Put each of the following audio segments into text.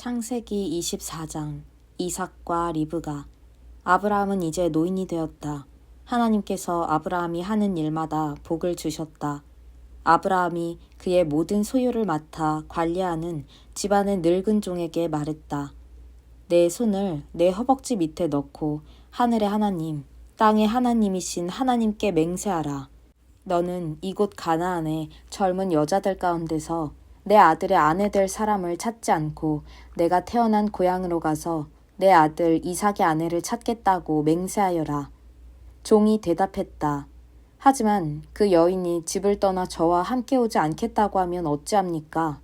창세기 24장. 이삭과 리브가. 아브라함은 이제 노인이 되었다. 하나님께서 아브라함이 하는 일마다 복을 주셨다. 아브라함이 그의 모든 소유를 맡아 관리하는 집안의 늙은 종에게 말했다. 내 손을 내 허벅지 밑에 넣고 하늘의 하나님, 땅의 하나님이신 하나님께 맹세하라. 너는 이곳 가나안의 젊은 여자들 가운데서 내 아들의 아내 될 사람을 찾지 않고 내가 태어난 고향으로 가서 내 아들 이삭의 아내를 찾겠다고 맹세하여라. 종이 대답했다. 하지만 그 여인이 집을 떠나 저와 함께 오지 않겠다고 하면 어찌합니까?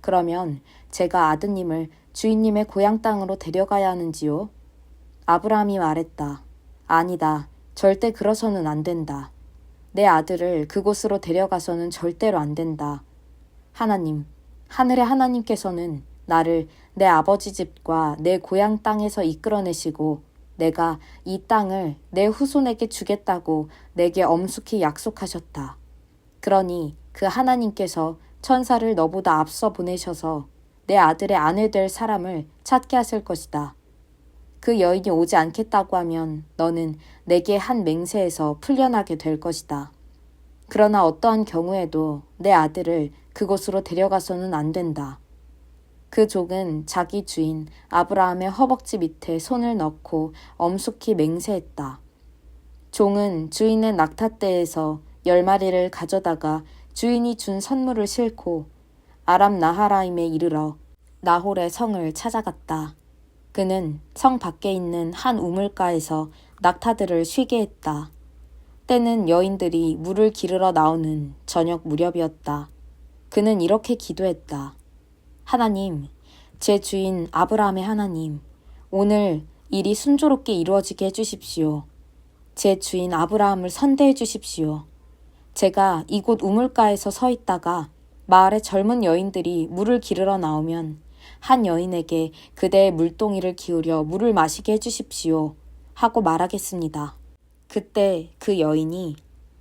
그러면 제가 아드님을 주인님의 고향 땅으로 데려가야 하는지요? 아브라함이 말했다. 아니다. 절대 그러서는 안 된다. 내 아들을 그곳으로 데려가서는 절대로 안 된다. 하나님, 하늘의 하나님께서는 나를 내 아버지 집과 내 고향 땅에서 이끌어내시고 내가 이 땅을 내 후손에게 주겠다고 내게 엄숙히 약속하셨다. 그러니 그 하나님께서 천사를 너보다 앞서 보내셔서 내 아들의 아내 될 사람을 찾게 하실 것이다. 그 여인이 오지 않겠다고 하면 너는 내게 한 맹세에서 풀려나게 될 것이다. 그러나 어떠한 경우에도 내 아들을 그곳으로 데려가서는 안 된다. 그 종은 자기 주인 아브라함의 허벅지 밑에 손을 넣고 엄숙히 맹세했다. 종은 주인의 낙타떼에서 10마리를 가져다가 주인이 준 선물을 싣고 아람 나하라임에 이르러 나홀의 성을 찾아갔다. 그는 성 밖에 있는 한 우물가에서 낙타들을 쉬게 했다. 때는 여인들이 물을 기르러 나오는 저녁 무렵이었다. 그는 이렇게 기도했다. 하나님, 제 주인 아브라함의 하나님, 오늘 일이 순조롭게 이루어지게 해주십시오. 제 주인 아브라함을 선대해 주십시오. 제가 이곳 우물가에서 서 있다가 마을의 젊은 여인들이 물을 기르러 나오면 한 여인에게 그대의 물동이를 기울여 물을 마시게 해주십시오. 하고 말하겠습니다. 그때 그 여인이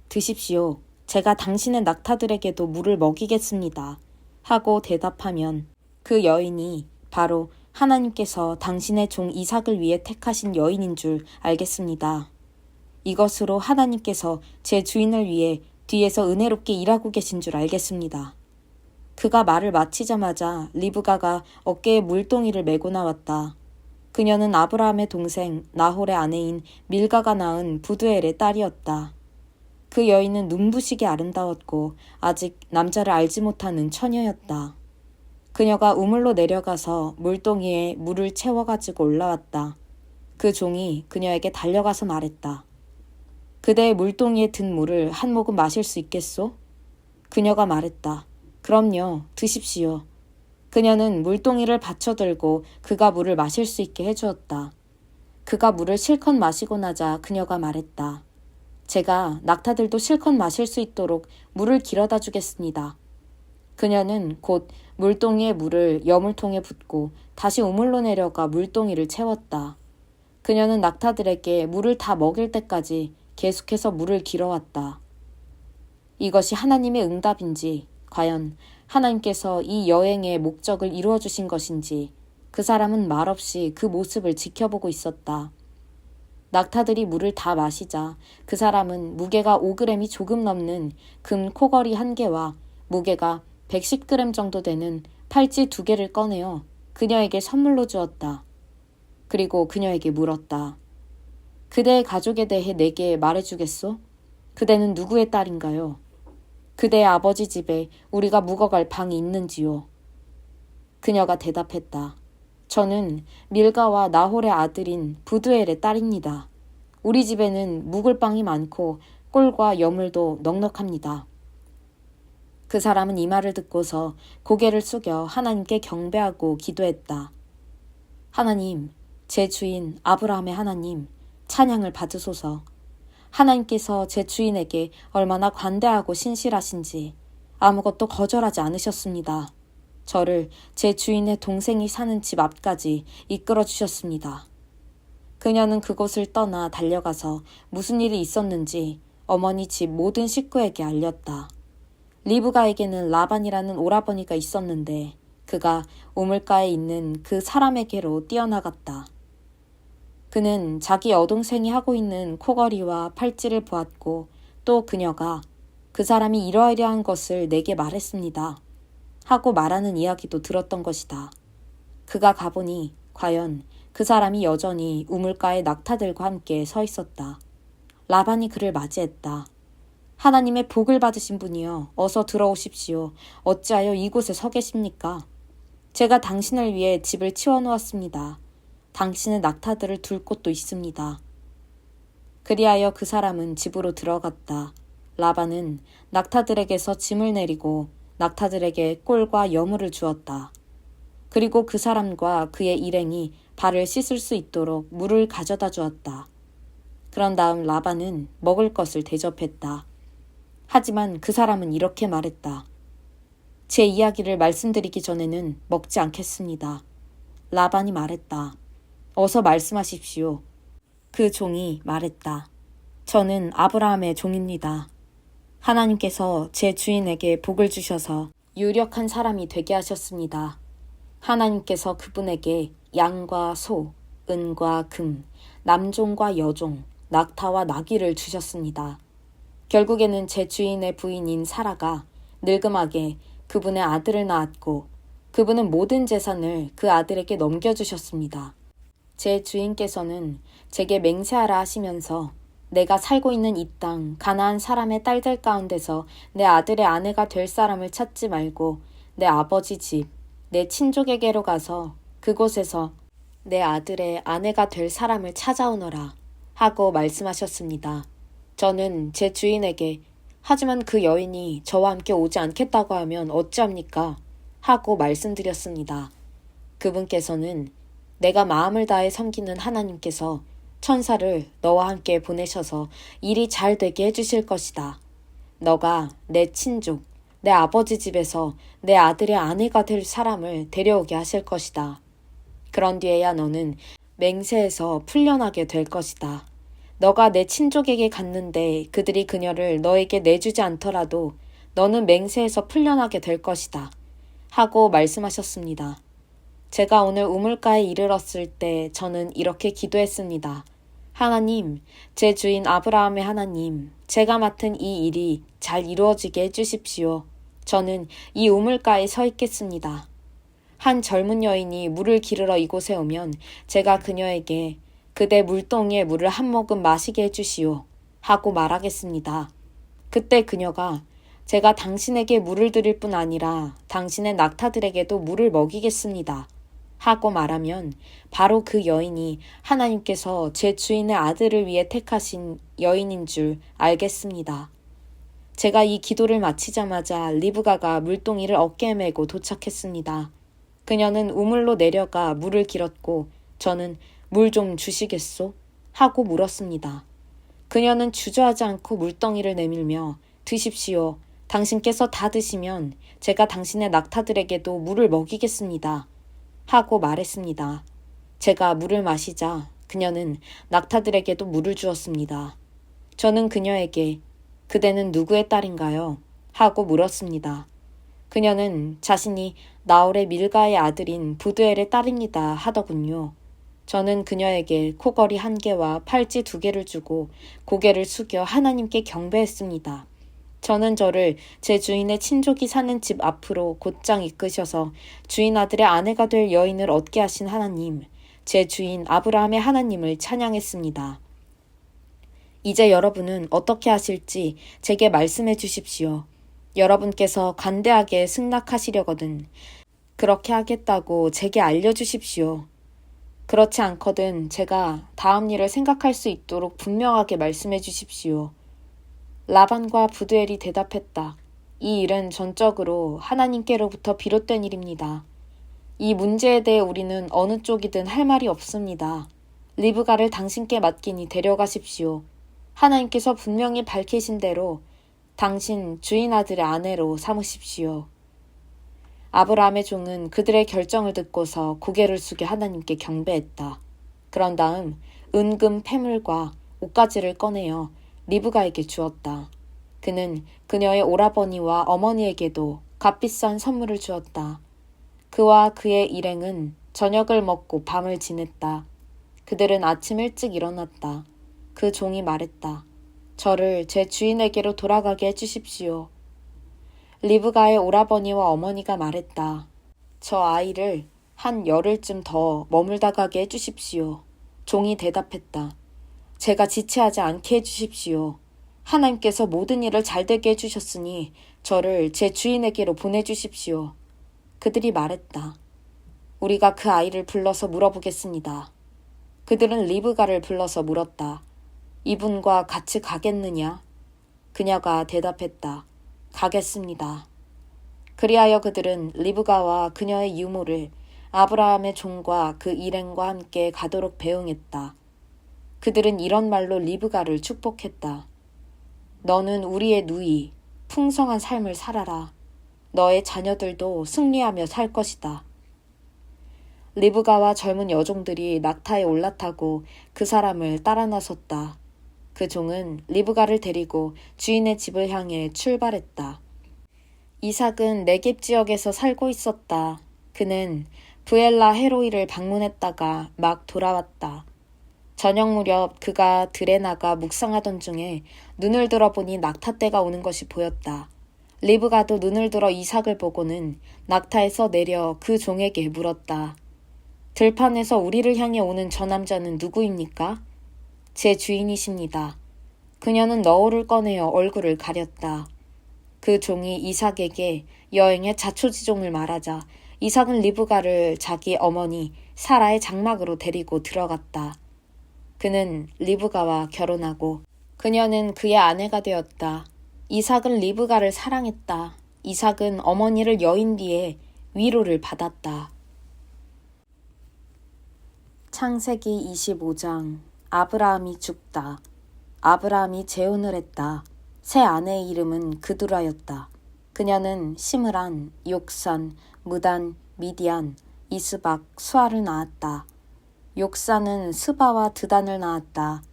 드십시오. 제가 당신의 낙타들에게도 물을 먹이겠습니다. 하고 대답하면 그 여인이 바로 하나님께서 당신의 종 이삭을 위해 택하신 여인인 줄 알겠습니다. 이것으로 하나님께서 제 주인을 위해 뒤에서 은혜롭게 일하고 계신 줄 알겠습니다. 그가 말을 마치자마자 리브가가 어깨에 물동이를 메고 나왔다. 그녀는 아브라함의 동생 나홀의 아내인 밀가가 낳은 부두엘의 딸이었다. 그 여인은 눈부시게 아름다웠고 아직 남자를 알지 못하는 처녀였다. 그녀가 우물로 내려가서 물동이에 물을 채워가지고 올라왔다. 그 종이 그녀에게 달려가서 말했다. 그대의 물동이에 든 물을 한 모금 마실 수 있겠소? 그녀가 말했다. 그럼요, 드십시오. 그녀는 물동이를 받쳐들고 그가 물을 마실 수 있게 해주었다. 그가 물을 실컷 마시고 나자 그녀가 말했다. 제가 낙타들도 실컷 마실 수 있도록 물을 길어다 주겠습니다. 그녀는 곧 물동이의 물을 여물통에 붓고 다시 우물로 내려가 물동이를 채웠다. 그녀는 낙타들에게 물을 다 먹일 때까지 계속해서 물을 길어왔다. 이것이 하나님의 응답인지 과연 하나님께서 이 여행의 목적을 이루어 주신 것인지 그 사람은 말없이 그 모습을 지켜보고 있었다. 낙타들이 물을 다 마시자 그 사람은 무게가 5g이 조금 넘는 금 코걸이 1개와 무게가 110g 정도 되는 팔찌 2개를 꺼내어 그녀에게 선물로 주었다. 그리고 그녀에게 물었다. 그대의 가족에 대해 내게 말해주겠소? 그대는 누구의 딸인가요? 그대의 아버지 집에 우리가 묵어갈 방이 있는지요? 그녀가 대답했다. 저는 밀가와 나홀의 아들인 부두엘의 딸입니다. 우리 집에는 묵을 방이 많고 꿀과 여물도 넉넉합니다. 그 사람은 이 말을 듣고서 고개를 숙여 하나님께 경배하고 기도했다. 하나님, 제 주인 아브라함의 하나님, 찬양을 받으소서. 하나님께서 제 주인에게 얼마나 관대하고 신실하신지 아무것도 거절하지 않으셨습니다. 저를 제 주인의 동생이 사는 집 앞까지 이끌어 주셨습니다. 그녀는 그곳을 떠나 달려가서 무슨 일이 있었는지 어머니 집 모든 식구에게 알렸다. 리브가에게는 라반이라는 오라버니가 있었는데 그가 우물가에 있는 그 사람에게로 뛰어나갔다. 그는 자기 여동생이 하고 있는 코걸이와 팔찌를 보았고 또 그녀가 그 사람이 이러이러한 것을 내게 말했습니다. 하고 말하는 이야기도 들었던 것이다. 그가 가보니 과연 그 사람이 여전히 우물가에 낙타들과 함께 서 있었다. 라반이 그를 맞이했다. 하나님의 복을 받으신 분이여, 어서 들어오십시오. 어찌하여 이곳에 서 계십니까? 제가 당신을 위해 집을 치워놓았습니다. 당신은 낙타들을 둘 곳도 있습니다. 그리하여 그 사람은 집으로 들어갔다. 라반은 낙타들에게서 짐을 내리고 낙타들에게 꼴과 여물을 주었다. 그리고 그 사람과 그의 일행이 발을 씻을 수 있도록 물을 가져다 주었다. 그런 다음 라반은 먹을 것을 대접했다. 하지만 그 사람은 이렇게 말했다. 제 이야기를 말씀드리기 전에는 먹지 않겠습니다. 라반이 말했다. 어서 말씀하십시오. 그 종이 말했다. 저는 아브라함의 종입니다. 하나님께서 제 주인에게 복을 주셔서 유력한 사람이 되게 하셨습니다. 하나님께서 그분에게 양과 소, 은과 금, 남종과 여종, 낙타와 나귀를 주셨습니다. 결국에는 제 주인의 부인인 사라가 늙음하게 그분의 아들을 낳았고 그분은 모든 재산을 그 아들에게 넘겨주셨습니다. 제 주인께서는 제게 맹세하라 하시면서 내가 살고 있는 이 땅 가나안 사람의 딸들 가운데서 내 아들의 아내가 될 사람을 찾지 말고 내 아버지 집, 내 친족에게로 가서 그곳에서 내 아들의 아내가 될 사람을 찾아오너라 하고 말씀하셨습니다. 저는 제 주인에게 하지만 그 여인이 저와 함께 오지 않겠다고 하면 어찌합니까? 하고 말씀드렸습니다. 그분께서는 내가 마음을 다해 섬기는 하나님께서 천사를 너와 함께 보내셔서 일이 잘 되게 해주실 것이다. 너가 내 친족, 내 아버지 집에서 내 아들의 아내가 될 사람을 데려오게 하실 것이다. 그런 뒤에야 너는 맹세에서 풀려나게 될 것이다. 너가 내 친족에게 갔는데 그들이 그녀를 너에게 내주지 않더라도 너는 맹세에서 풀려나게 될 것이다. 하고 말씀하셨습니다. 제가 오늘 우물가에 이르렀을 때 저는 이렇게 기도했습니다. 하나님, 제 주인 아브라함의 하나님, 제가 맡은 이 일이 잘 이루어지게 해주십시오. 저는 이 우물가에 서 있겠습니다. 한 젊은 여인이 물을 기르러 이곳에 오면 제가 그녀에게 그대 물동이에 물을 한 모금 마시게 해주시오. 하고 말하겠습니다. 그때 그녀가 제가 당신에게 물을 드릴 뿐 아니라 당신의 낙타들에게도 물을 먹이겠습니다. 하고 말하면 바로 그 여인이 하나님께서 제 주인의 아들을 위해 택하신 여인인 줄 알겠습니다. 제가 이 기도를 마치자마자 리브가가 물동이를 어깨에 메고 도착했습니다. 그녀는 우물로 내려가 물을 길었고 저는 물 좀 주시겠소? 하고 물었습니다. 그녀는 주저하지 않고 물덩이를 내밀며 드십시오. 당신께서 다 드시면 제가 당신의 낙타들에게도 물을 먹이겠습니다. 하고 말했습니다. 제가 물을 마시자 그녀는 낙타들에게도 물을 주었습니다. 저는 그녀에게 그대는 누구의 딸인가요? 하고 물었습니다. 그녀는 자신이 나홀의 밀가의 아들인 부두엘의 딸입니다 하더군요. 저는 그녀에게 코걸이 1개와 팔찌 2개를 주고 고개를 숙여 하나님께 경배했습니다. 저는 저를 제 주인의 친족이 사는 집 앞으로 곧장 이끄셔서 주인 아들의 아내가 될 여인을 얻게 하신 하나님, 제 주인 아브라함의 하나님을 찬양했습니다. 이제 여러분은 어떻게 하실지 제게 말씀해 주십시오. 여러분께서 관대하게 승낙하시려거든 그렇게 하겠다고 제게 알려주십시오. 그렇지 않거든 제가 다음 일을 생각할 수 있도록 분명하게 말씀해 주십시오. 라반과 부두엘이 대답했다. 이 일은 전적으로 하나님께로부터 비롯된 일입니다. 이 문제에 대해 우리는 어느 쪽이든 할 말이 없습니다. 리브가를 당신께 맡기니 데려가십시오. 하나님께서 분명히 밝히신 대로 당신 주인 아들의 아내로 삼으십시오. 아브라함의 종은 그들의 결정을 듣고서 고개를 숙여 하나님께 경배했다. 그런 다음 은금 패물과 옷가지를 꺼내어 리브가에게 주었다. 그는 그녀의 오라버니와 어머니에게도 값비싼 선물을 주었다. 그와 그의 일행은 저녁을 먹고 밤을 지냈다. 그들은 아침 일찍 일어났다. 그 종이 말했다. 저를 제 주인에게로 돌아가게 해주십시오. 리브가의 오라버니와 어머니가 말했다. 저 아이를 한 열흘쯤 더 머물다 가게 해주십시오. 종이 대답했다. 제가 지체하지 않게 해주십시오. 하나님께서 모든 일을 잘되게 해주셨으니 저를 제 주인에게로 보내주십시오. 그들이 말했다. 우리가 그 아이를 불러서 물어보겠습니다. 그들은 리브가를 불러서 물었다. 이분과 같이 가겠느냐? 그녀가 대답했다. 가겠습니다. 그리하여 그들은 리브가와 그녀의 유모를 아브라함의 종과 그 일행과 함께 가도록 배웅했다. 그들은 이런 말로 리브가를 축복했다. 너는 우리의 누이, 풍성한 삶을 살아라. 너의 자녀들도 승리하며 살 것이다. 리브가와 젊은 여종들이 낙타에 올라타고 그 사람을 따라 나섰다. 그 종은 리브가를 데리고 주인의 집을 향해 출발했다. 이삭은 네겝 지역에서 살고 있었다. 그는 브엘라 헤로이를 방문했다가 막 돌아왔다. 저녁 무렵 그가 들에 나가 묵상하던 중에 눈을 들어보니 낙타떼가 오는 것이 보였다. 리브가도 눈을 들어 이삭을 보고는 낙타에서 내려 그 종에게 물었다. 들판에서 우리를 향해 오는 저 남자는 누구입니까? 제 주인이십니다. 그녀는 너울을 꺼내어 얼굴을 가렸다. 그 종이 이삭에게 여행의 자초지종을 말하자 이삭은 리브가를 자기 어머니 사라의 장막으로 데리고 들어갔다. 그는 리브가와 결혼하고 그녀는 그의 아내가 되었다. 이삭은 리브가를 사랑했다. 이삭은 어머니를 여인 뒤에 위로를 받았다. 창세기 25장. 아브라함이 죽다. 아브라함이 재혼을 했다. 새 아내의 이름은 그두라였다. 그녀는 시므란, 욕산, 무단, 미디안, 이스박, 수아를 낳았다. 욕산은 스바와 드단을 낳았다.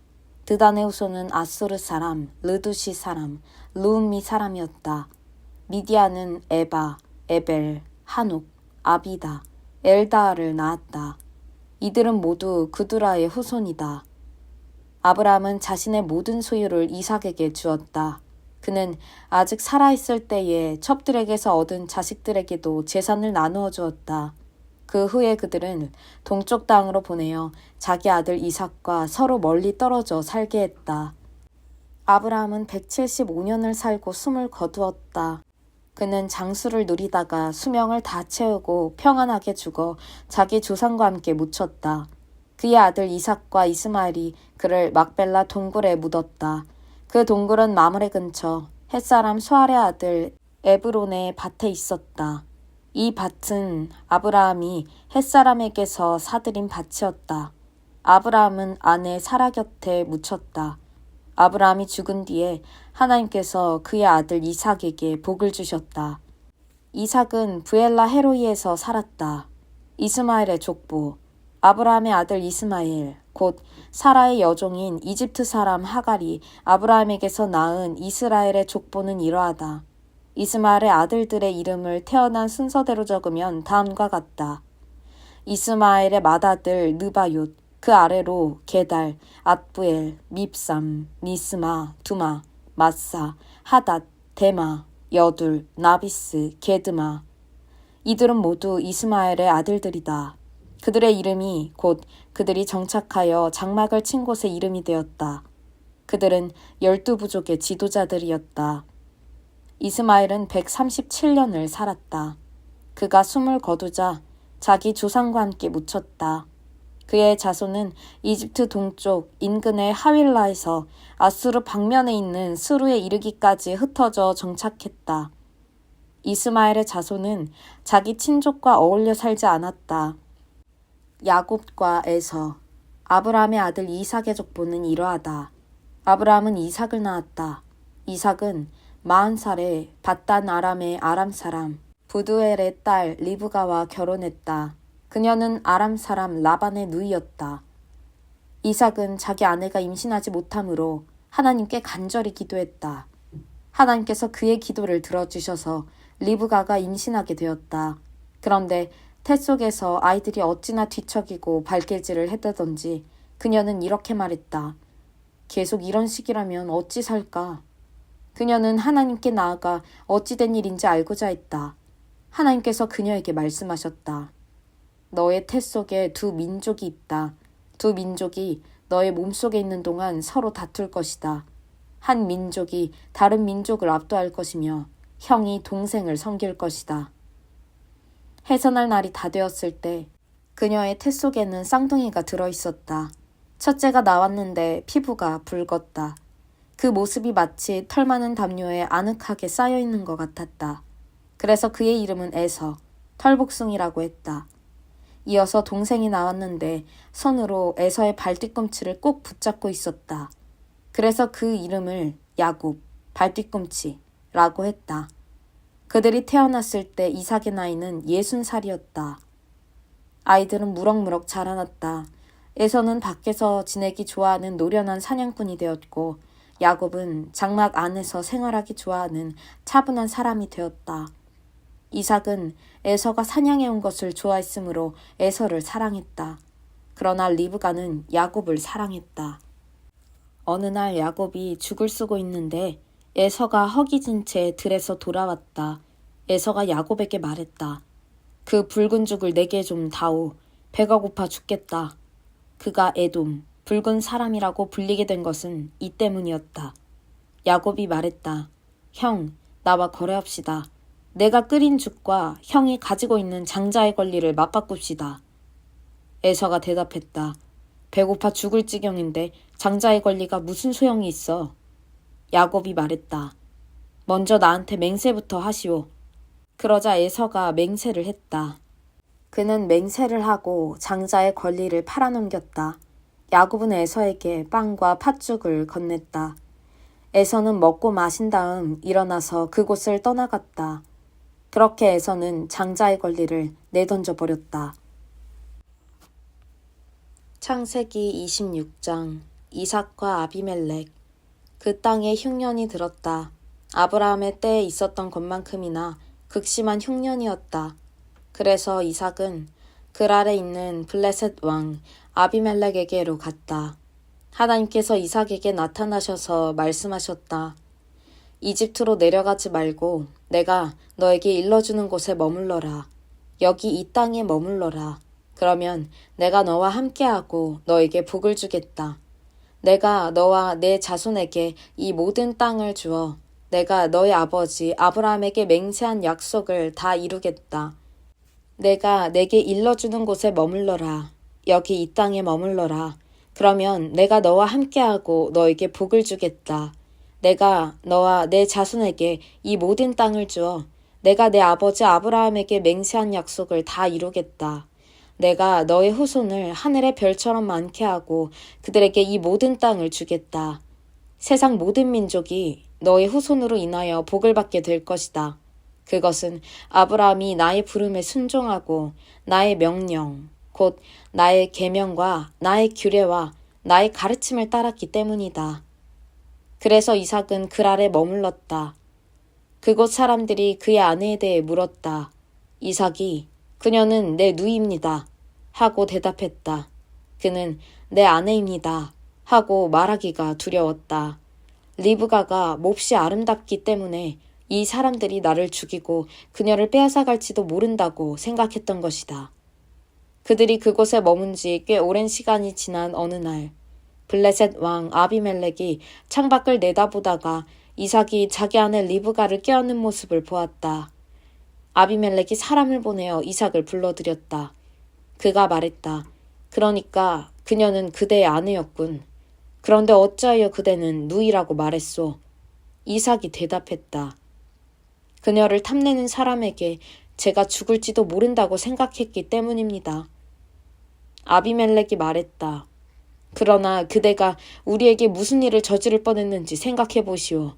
드단의 후손은 아소르 사람, 르두시 사람, 루음미 사람이었다. 미디안은 에바, 에벨, 한옥, 아비다, 엘다아를 낳았다. 이들은 모두 그두라의 후손이다. 아브라함은 자신의 모든 소유를 이삭에게 주었다. 그는 아직 살아있을 때에 첩들에게서 얻은 자식들에게도 재산을 나누어 주었다. 그 후에 그들은 동쪽 땅으로 보내어 자기 아들 이삭과 서로 멀리 떨어져 살게 했다. 아브라함은 175년을 살고 숨을 거두었다. 그는 장수를 누리다가 수명을 다 채우고 평안하게 죽어 자기 조상과 함께 묻혔다. 그의 아들 이삭과 이스마엘이 그를 막벨라 동굴에 묻었다. 그 동굴은 마므레 근처 햇사람 수알의 아들 에브론의 밭에 있었다. 이 밭은 아브라함이 햇사람에게서 사들인 밭이었다. 아브라함은 아내 사라 곁에 묻혔다. 아브라함이 죽은 뒤에 하나님께서 그의 아들 이삭에게 복을 주셨다. 이삭은 브엘라 헤로이에서 살았다. 이스마엘의 족보. 아브라함의 아들 이스마엘, 곧 사라의 여종인 이집트 사람 하갈이 아브라함에게서 낳은 이스라엘의 족보는 이러하다. 이스마엘의 아들들의 이름을 태어난 순서대로 적으면 다음과 같다. 이스마엘의 맏아들 느바욤, 그 아래로 게달, 앗부엘, 밉삼, 미스마, 두마, 마사, 하닷, 데마, 여둘, 나비스, 게드마. 이들은 모두 이스마엘의 아들들이다. 그들의 이름이 곧 그들이 정착하여 장막을 친 곳의 이름이 되었다. 그들은 12부족의 지도자들이었다. 이스마엘은 137년을 살았다. 그가 숨을 거두자 자기 조상과 함께 묻혔다. 그의 자손은 이집트 동쪽 인근의 하윌라에서 아수르 방면에 있는 스루에 이르기까지 흩어져 정착했다. 이스마엘의 자손은 자기 친족과 어울려 살지 않았다. 야곱과 에서. 아브라함의 아들 이삭의 족보는 이러하다. 아브라함은 이삭을 낳았다. 이삭은 40살에 밧단 아람의 아람 사람 부두엘의 딸 리브가와 결혼했다. 그녀는 아람 사람 라반의 누이였다. 이삭은 자기 아내가 임신하지 못하므로 하나님께 간절히 기도했다. 하나님께서 그의 기도를 들어주셔서 리브가가 임신하게 되었다. 그런데 태 속에서 아이들이 어찌나 뒤척이고 발길질을 했다던지 그녀는 이렇게 말했다. 계속 이런 식이라면 어찌 살까? 그녀는 하나님께 나아가 어찌된 일인지 알고자 했다. 하나님께서 그녀에게 말씀하셨다. 너의 태 속에 두 민족이 있다. 두 민족이 너의 몸속에 있는 동안 서로 다툴 것이다. 한 민족이 다른 민족을 압도할 것이며 형이 동생을 섬길 것이다. 해산할 날이 다 되었을 때 그녀의 태 속에는 쌍둥이가 들어있었다. 첫째가 나왔는데 피부가 붉었다. 그 모습이 마치 털 많은 담요에 아늑하게 쌓여있는 것 같았다. 그래서 그의 이름은 에서, 털복숭이라고 했다. 이어서 동생이 나왔는데 손으로 에서의 발뒤꿈치를 꼭 붙잡고 있었다. 그래서 그 이름을 야곱, 발뒤꿈치라고 했다. 그들이 태어났을 때 이삭의 나이는 60살이었다. 아이들은 무럭무럭 자라났다. 에서는 밖에서 지내기 좋아하는 노련한 사냥꾼이 되었고 야곱은 장막 안에서 생활하기 좋아하는 차분한 사람이 되었다. 이삭은 에서가 사냥해온 것을 좋아했으므로 에서를 사랑했다. 그러나 리브가는 야곱을 사랑했다. 어느 날 야곱이 죽을 쓰고 있는데 에서가 허기진 채 들에서 돌아왔다. 에서가 야곱에게 말했다. 그 붉은 죽을 내게 좀 다오. 배가 고파 죽겠다. 그가 에돔, 붉은 사람이라고 불리게 된 것은 이 때문이었다. 야곱이 말했다. 형, 나와 거래합시다. 내가 끓인 죽과 형이 가지고 있는 장자의 권리를 맞바꿉시다. 에서가 대답했다. 배고파 죽을 지경인데 장자의 권리가 무슨 소용이 있어? 야곱이 말했다. 먼저 나한테 맹세부터 하시오. 그러자 에서가 맹세를 했다. 그는 맹세를 하고 장자의 권리를 팔아넘겼다. 야곱은 에서에게 빵과 팥죽을 건넸다. 에서는 먹고 마신 다음 일어나서 그곳을 떠나갔다. 그렇게 에서는 장자의 권리를 내던져 버렸다. 창세기 26장 이삭과 아비멜렉. 그 땅에 흉년이 들었다. 아브라함의 때에 있었던 것만큼이나 극심한 흉년이었다. 그래서 이삭은 그랄에 있는 블레셋 왕 아비멜렉에게로 갔다. 하나님께서 이삭에게 나타나셔서 말씀하셨다. 이집트로 내려가지 말고 내가 너에게 일러주는 곳에 머물러라. 여기 이 땅에 머물러라. 그러면 내가 너와 함께하고 너에게 복을 주겠다. 내가 너와 내 자손에게 이 모든 땅을 주어 내가 너의 아버지 아브라함에게 맹세한 약속을 다 이루겠다. 내가 내게 일러주는 곳에 머물러라. 여기 이 땅에 머물러라. 그러면 내가 너와 함께하고 너에게 복을 주겠다. 내가 너와 내 자손에게 이 모든 땅을 주어 내가 내 아버지 아브라함에게 맹세한 약속을 다 이루겠다. 내가 너의 후손을 하늘의 별처럼 많게 하고 그들에게 이 모든 땅을 주겠다. 세상 모든 민족이 너의 후손으로 인하여 복을 받게 될 것이다. 그것은 아브라함이 나의 부름에 순종하고 나의 명령, 곧 나의 계명과 나의 규례와 나의 가르침을 따랐기 때문이다. 그래서 이삭은 그랄에 머물렀다. 그곳 사람들이 그의 아내에 대해 물었다. 이삭이 그녀는 내 누이입니다 하고 대답했다. 그는 내 아내입니다 하고 말하기가 두려웠다. 리브가가 몹시 아름답기 때문에 이 사람들이 나를 죽이고 그녀를 빼앗아갈지도 모른다고 생각했던 것이다. 그들이 그곳에 머문 지 꽤 오랜 시간이 지난 어느 날 블레셋 왕 아비멜렉이 창밖을 내다보다가 이삭이 자기 아내 리브가를 껴안는 모습을 보았다. 아비멜렉이 사람을 보내어 이삭을 불러들였다. 그가 말했다. 그러니까 그녀는 그대의 아내였군. 그런데 어찌하여 그대는 누이라고 말했소? 이삭이 대답했다. 그녀를 탐내는 사람에게 제가 죽을지도 모른다고 생각했기 때문입니다. 아비멜렉이 말했다. 그러나 그대가 우리에게 무슨 일을 저지를 뻔했는지 생각해 보시오.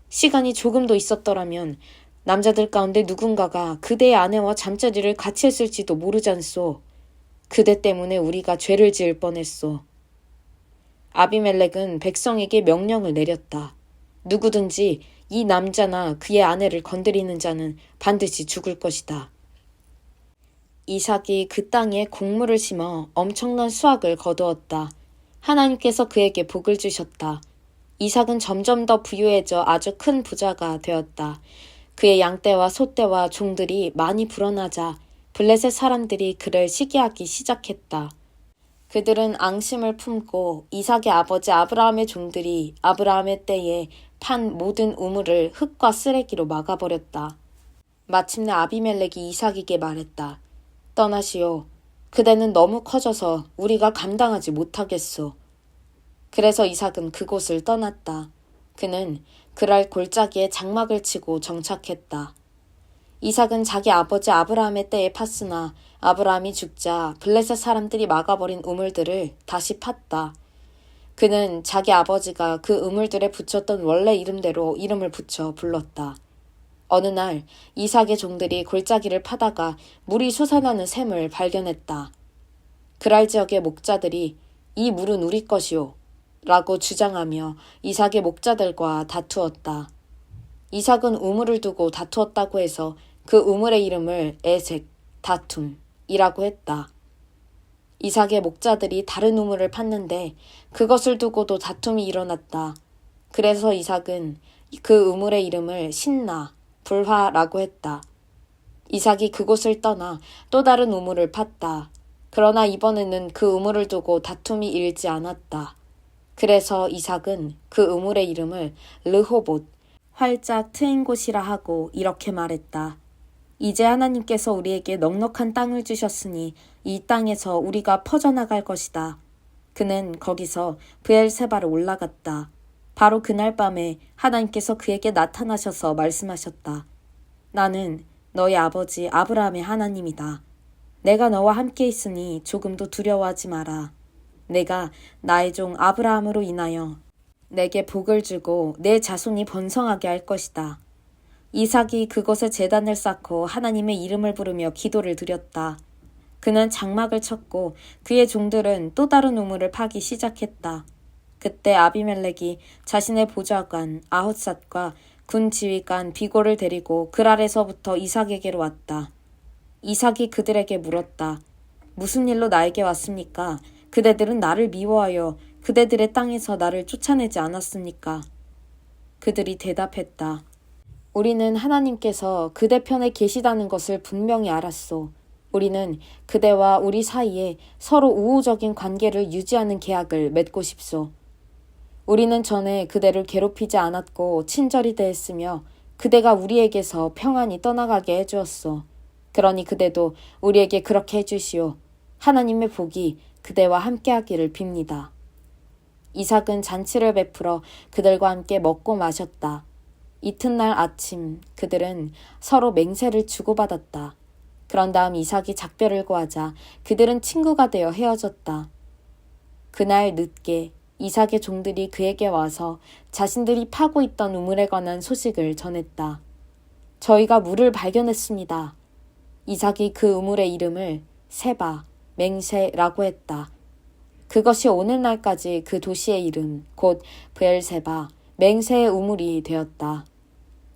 시간이 조금도 있었더라면 남자들 가운데 누군가가 그대의 아내와 잠자리를 같이 했을지도 모르잖소. 그대 때문에 우리가 죄를 지을 뻔했소. 아비멜렉은 백성에게 명령을 내렸다. 누구든지 이 남자나 그의 아내를 건드리는 자는 반드시 죽을 것이다. 이삭이 그 땅에 곡물을 심어 엄청난 수확을 거두었다. 하나님께서 그에게 복을 주셨다. 이삭은 점점 더 부유해져 아주 큰 부자가 되었다. 그의 양떼와 소떼와 종들이 많이 불어나자 블레셋 사람들이 그를 시기하기 시작했다. 그들은 앙심을 품고 이삭의 아버지 아브라함의 종들이 아브라함의 때에 판 모든 우물을 흙과 쓰레기로 막아버렸다. 마침내 아비멜렉이 이삭에게 말했다. 떠나시오. 그대는 너무 커져서 우리가 감당하지 못하겠소. 그래서 이삭은 그곳을 떠났다. 그는 그랄 골짜기에 장막을 치고 정착했다. 이삭은 자기 아버지 아브라함의 때에 팠으나 아브라함이 죽자 블레셋 사람들이 막아버린 우물들을 다시 팠다. 그는 자기 아버지가 그 우물들에 붙였던 원래 이름대로 이름을 붙여 불렀다. 어느 날 이삭의 종들이 골짜기를 파다가 물이 솟아나는 샘을 발견했다. 그랄 지역의 목자들이 이 물은 우리 것이오 라고 주장하며 이삭의 목자들과 다투었다. 이삭은 우물을 두고 다투었다고 해서 그 우물의 이름을 에색, 다툼이라고 했다. 이삭의 목자들이 다른 우물을 팠는데 그것을 두고도 다툼이 일어났다. 그래서 이삭은 그 우물의 이름을 신나, 불화라고 했다. 이삭이 그곳을 떠나 또 다른 우물을 팠다. 그러나 이번에는 그 우물을 두고 다툼이 일지 않았다. 그래서 이삭은 그 우물의 이름을 르호봇, 활짝 트인 곳이라 하고 이렇게 말했다. 이제 하나님께서 우리에게 넉넉한 땅을 주셨으니 이 땅에서 우리가 퍼져나갈 것이다. 그는 거기서 브엘세바로 올라갔다. 바로 그날 밤에 하나님께서 그에게 나타나셔서 말씀하셨다. 나는 너희 아버지 아브라함의 하나님이다. 내가 너와 함께 있으니 조금도 두려워하지 마라. 내가 나의 종 아브라함으로 인하여 내게 복을 주고 내 자손이 번성하게 할 것이다. 이삭이 그곳에 제단을 쌓고 하나님의 이름을 부르며 기도를 드렸다. 그는 장막을 쳤고 그의 종들은 또 다른 우물을 파기 시작했다. 그때 아비멜렉이 자신의 보좌관 아헛삿과 군 지휘관 비골을 데리고 그랄에서부터 이삭에게로 왔다. 이삭이 그들에게 물었다. 무슨 일로 나에게 왔습니까? 그대들은 나를 미워하여 그대들의 땅에서 나를 쫓아내지 않았습니까? 그들이 대답했다. 우리는 하나님께서 그대 편에 계시다는 것을 분명히 알았소. 우리는 그대와 우리 사이에 서로 우호적인 관계를 유지하는 계약을 맺고 싶소. 우리는 전에 그대를 괴롭히지 않았고 친절히 대했으며 그대가 우리에게서 평안히 떠나가게 해주었소. 그러니 그대도 우리에게 그렇게 해주시오. 하나님의 복이 그대와 함께하기를 빕니다. 이삭은 잔치를 베풀어 그들과 함께 먹고 마셨다. 이튿날 아침 그들은 서로 맹세를 주고받았다. 그런 다음 이삭이 작별을 고하자 그들은 친구가 되어 헤어졌다. 그날 늦게 이삭의 종들이 그에게 와서 자신들이 파고 있던 우물에 관한 소식을 전했다. 저희가 물을 발견했습니다. 이삭이 그 우물의 이름을 세바, 맹세라고 했다. 그것이 오늘날까지 그 도시의 이름, 곧 브엘세바, 맹세의 우물이 되었다.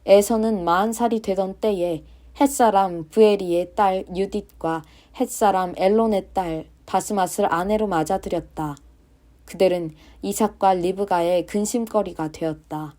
에서는 40살이 되던 때에 햇사람 브에리의 딸 유딧과 햇사람 엘론의 딸 바스맛을 아내로 맞아들였다. 그들은 이삭과 리브가의 근심거리가 되었다.